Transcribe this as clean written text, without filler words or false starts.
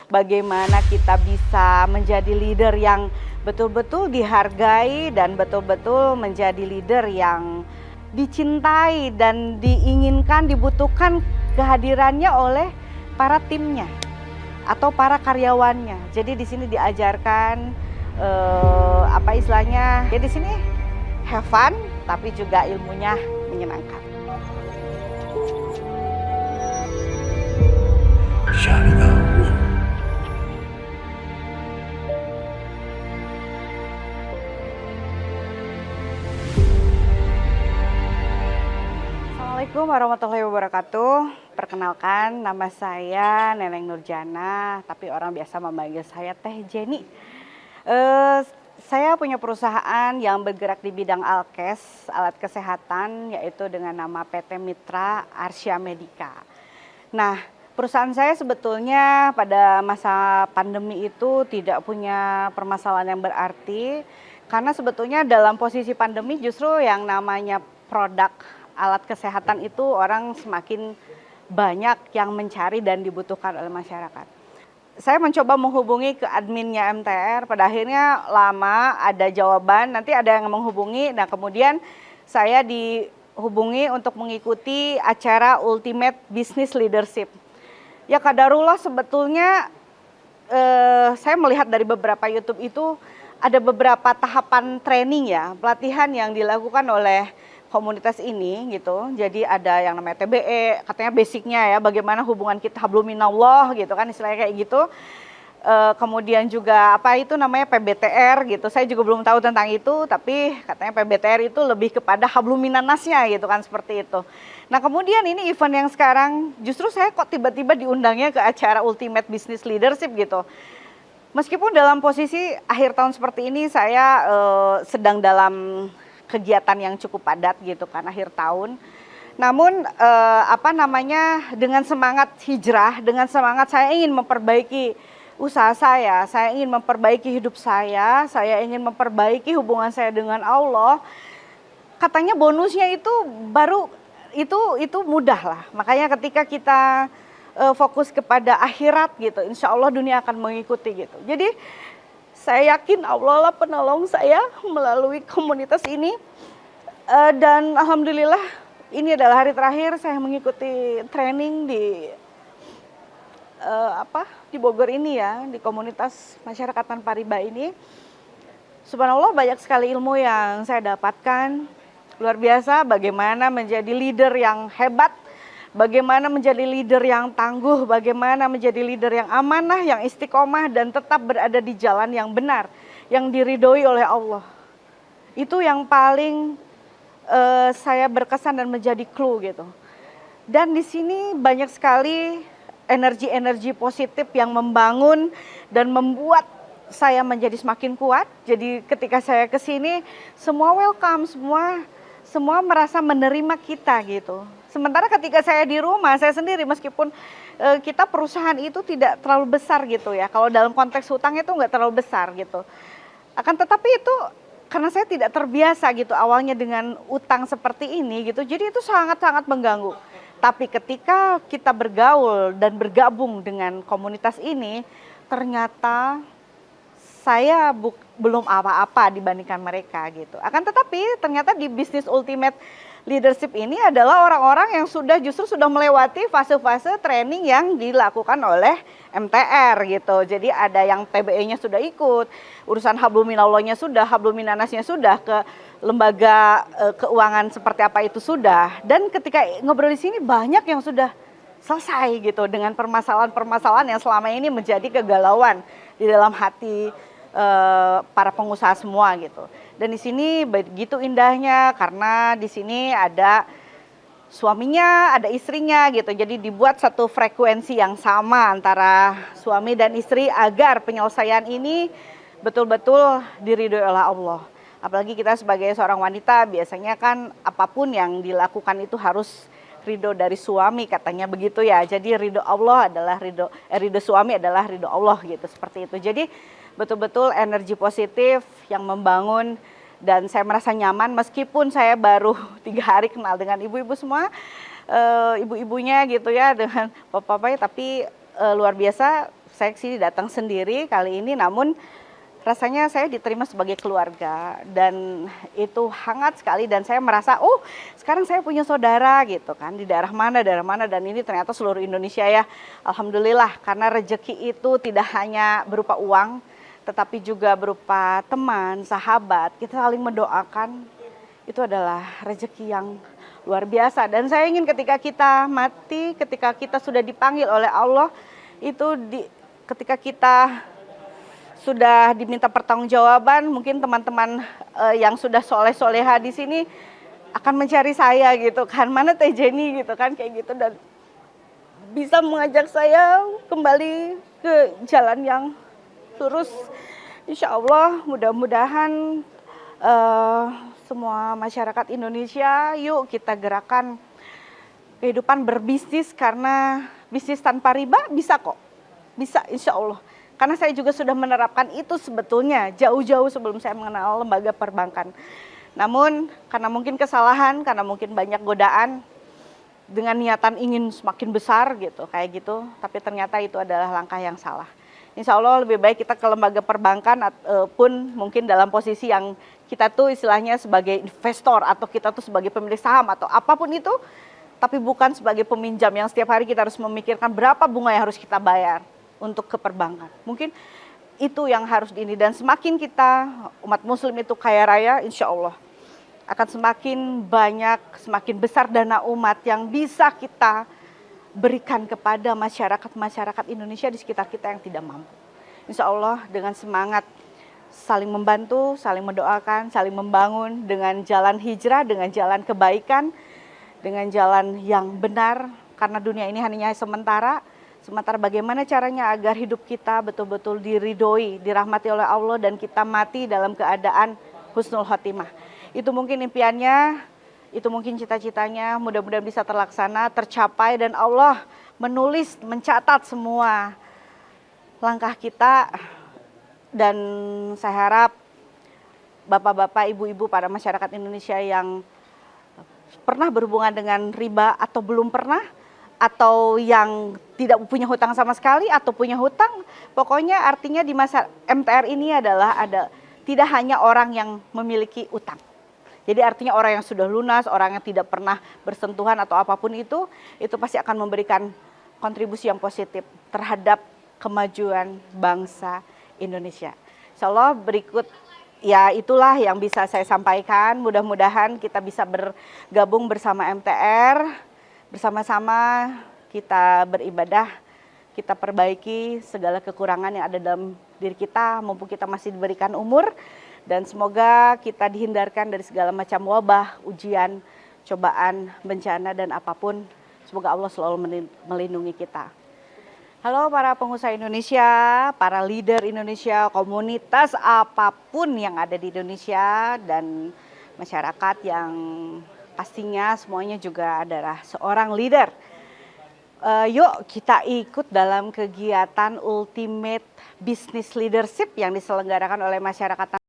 bagaimana kita bisa menjadi leader yang betul-betul dihargai dan betul-betul menjadi leader yang dicintai dan diinginkan, dibutuhkan kehadirannya oleh para timnya atau para karyawannya. Jadi di sini diajarkan apa istilahnya? Ya di sini have fun, tapi juga ilmunya menyenangkan. Assalamualaikum warahmatullahi wabarakatuh. Perkenalkan, nama saya Neneng Nurjana, tapi orang biasa memanggil saya Teh Jenny. Saya punya perusahaan yang bergerak di bidang alkes, alat kesehatan, yaitu dengan nama PT Mitra Arsya Medica. Nah, perusahaan saya sebetulnya pada masa pandemi itu tidak punya permasalahan yang berarti, karena sebetulnya dalam posisi pandemi justru yang namanya produk alat kesehatan itu orang semakin banyak yang mencari dan dibutuhkan oleh masyarakat. Saya mencoba menghubungi ke adminnya MTR, pada akhirnya lama ada jawaban, nanti ada yang menghubungi, nah kemudian saya dihubungi untuk mengikuti acara Ultimate Business Leadership. Ya kadarullah sebetulnya saya melihat dari beberapa YouTube itu ada beberapa tahapan training ya, pelatihan yang dilakukan oleh komunitas ini gitu. Jadi ada yang namanya TBE, katanya basicnya ya bagaimana hubungan kita habluminallah gitu kan, istilahnya kayak gitu. Kemudian juga apa itu namanya PBTR gitu, saya juga belum tahu tentang itu, tapi katanya PBTR itu lebih kepada habluminanasnya gitu kan, seperti itu. Nah kemudian ini event yang sekarang justru saya kok tiba-tiba diundangnya ke acara Ultimate Business Leadership gitu. Meskipun dalam posisi akhir tahun seperti ini saya sedang dalam kegiatan yang cukup padat gitu kan akhir tahun. Namun dengan semangat hijrah, dengan semangat saya ingin memperbaiki usaha saya ingin memperbaiki hidup saya ingin memperbaiki hubungan saya dengan Allah. Katanya bonusnya itu baru itu mudah lah. Makanya ketika kita fokus kepada akhirat gitu, insya Allah dunia akan mengikuti gitu. Jadi saya yakin Allah lah penolong saya melalui komunitas ini. Dan alhamdulillah ini adalah hari terakhir saya mengikuti training di Bogor ini ya, di komunitas masyarakat tanpa riba ini. Subhanallah banyak sekali ilmu yang saya dapatkan. Luar biasa bagaimana menjadi leader yang hebat, bagaimana menjadi leader yang tangguh, bagaimana menjadi leader yang amanah, yang istiqomah dan tetap berada di jalan yang benar, yang diridhoi oleh Allah. Itu yang paling saya berkesan dan menjadi clue gitu. Dan di sini banyak sekali energi-energi positif yang membangun dan membuat saya menjadi semakin kuat. Jadi ketika saya ke sini semua welcome, semua merasa menerima kita gitu. Sementara ketika saya di rumah, saya sendiri meskipun kita perusahaan itu tidak terlalu besar gitu ya. Kalau dalam konteks hutang itu nggak terlalu besar gitu. Akan tetapi itu karena saya tidak terbiasa gitu awalnya dengan utang seperti ini gitu. Jadi itu sangat-sangat mengganggu. Tapi ketika kita bergaul dan bergabung dengan komunitas ini, ternyata saya belum apa-apa dibandingkan mereka gitu. Akan tetapi ternyata di bisnis Ultimate Leadership ini adalah orang-orang yang justru sudah melewati fase-fase training yang dilakukan oleh MTR gitu. Jadi ada yang TBE-nya sudah ikut, urusan habluminallahnya sudah, habluminanasnya sudah, ke lembaga keuangan seperti apa itu sudah. Dan ketika ngobrol di sini banyak yang sudah selesai gitu dengan permasalahan-permasalahan yang selama ini menjadi kegalauan di dalam hati para pengusaha semua gitu. Dan di sini begitu indahnya karena di sini ada suaminya, ada istrinya gitu. Jadi dibuat satu frekuensi yang sama antara suami dan istri agar penyelesaian ini betul-betul diridhoi oleh Allah. Apalagi kita sebagai seorang wanita biasanya kan apapun yang dilakukan itu harus ridho dari suami, katanya begitu ya. Jadi ridho Allah adalah ridho suami adalah ridho Allah gitu, seperti itu. Jadi betul-betul energi positif yang membangun dan saya merasa nyaman meskipun saya baru 3 hari kenal dengan ibu-ibu semua, ibu-ibunya gitu ya, dengan bapak-bapaknya, tapi luar biasa Saya sih datang sendiri kali ini, namun rasanya saya diterima sebagai keluarga dan itu hangat sekali dan saya merasa, oh sekarang saya punya saudara gitu kan di daerah mana dan ini ternyata seluruh Indonesia ya. Alhamdulillah, karena rezeki itu tidak hanya berupa uang tetapi juga berupa teman, sahabat, kita saling mendoakan. Itu adalah rezeki yang luar biasa dan saya ingin ketika kita mati, ketika kita sudah dipanggil oleh Allah, ketika kita sudah diminta pertanggungjawaban, mungkin teman-teman yang sudah soleh-soleha di sini akan mencari saya gitu kan, mana Teh Jenny gitu kan, kayak gitu, dan bisa mengajak saya kembali ke jalan yang lurus. Insya Allah mudah-mudahan semua masyarakat Indonesia, yuk kita gerakan kehidupan berbisnis, karena bisnis tanpa riba bisa kok, bisa insya Allah. Karena saya juga sudah menerapkan itu sebetulnya jauh-jauh sebelum saya mengenal lembaga perbankan. Namun karena mungkin kesalahan, karena mungkin banyak godaan dengan niatan ingin semakin besar gitu, kayak gitu. Tapi ternyata itu adalah langkah yang salah. Insya Allah lebih baik kita ke lembaga perbankan pun mungkin dalam posisi yang kita tuh istilahnya sebagai investor atau kita tuh sebagai pemilik saham atau apapun itu. Tapi bukan sebagai peminjam yang setiap hari kita harus memikirkan berapa bunga yang harus kita bayar untuk ke perbankan. Mungkin itu yang harus ini, dan semakin kita umat muslim itu kaya raya, insya Allah akan semakin banyak, semakin besar dana umat yang bisa kita berikan kepada masyarakat Indonesia di sekitar kita yang tidak mampu. Insya Allah dengan semangat saling membantu, saling mendoakan, saling membangun dengan jalan hijrah, dengan jalan kebaikan, dengan jalan yang benar, karena dunia ini hanya sementara. Sementara bagaimana caranya agar hidup kita betul-betul diridhoi, dirahmati oleh Allah, dan kita mati dalam keadaan husnul khotimah. Itu mungkin impiannya, itu mungkin cita-citanya, mudah-mudahan bisa terlaksana, tercapai, dan Allah menulis, mencatat semua langkah kita. Dan saya harap bapak-bapak, ibu-ibu, para masyarakat Indonesia yang pernah berhubungan dengan riba atau belum pernah, atau yang tidak punya hutang sama sekali atau punya hutang, pokoknya artinya di masa MTR ini adalah tidak hanya orang yang memiliki utang. Jadi artinya orang yang sudah lunas, orang yang tidak pernah bersentuhan atau apapun itu pasti akan memberikan kontribusi yang positif terhadap kemajuan bangsa Indonesia. Insya Allah berikut ya itulah yang bisa saya sampaikan. Mudah-mudahan kita bisa bergabung bersama MTR. Bersama-sama kita beribadah, kita perbaiki segala kekurangan yang ada dalam diri kita, mumpung kita masih diberikan umur, dan semoga kita dihindarkan dari segala macam wabah, ujian, cobaan, bencana, dan apapun. Semoga Allah selalu melindungi kita. Halo para pengusaha Indonesia, para leader Indonesia, komunitas apapun yang ada di Indonesia, dan masyarakat yang pastinya semuanya juga adalah seorang leader. Yuk kita ikut dalam kegiatan Ultimate Business Leadership yang diselenggarakan oleh masyarakat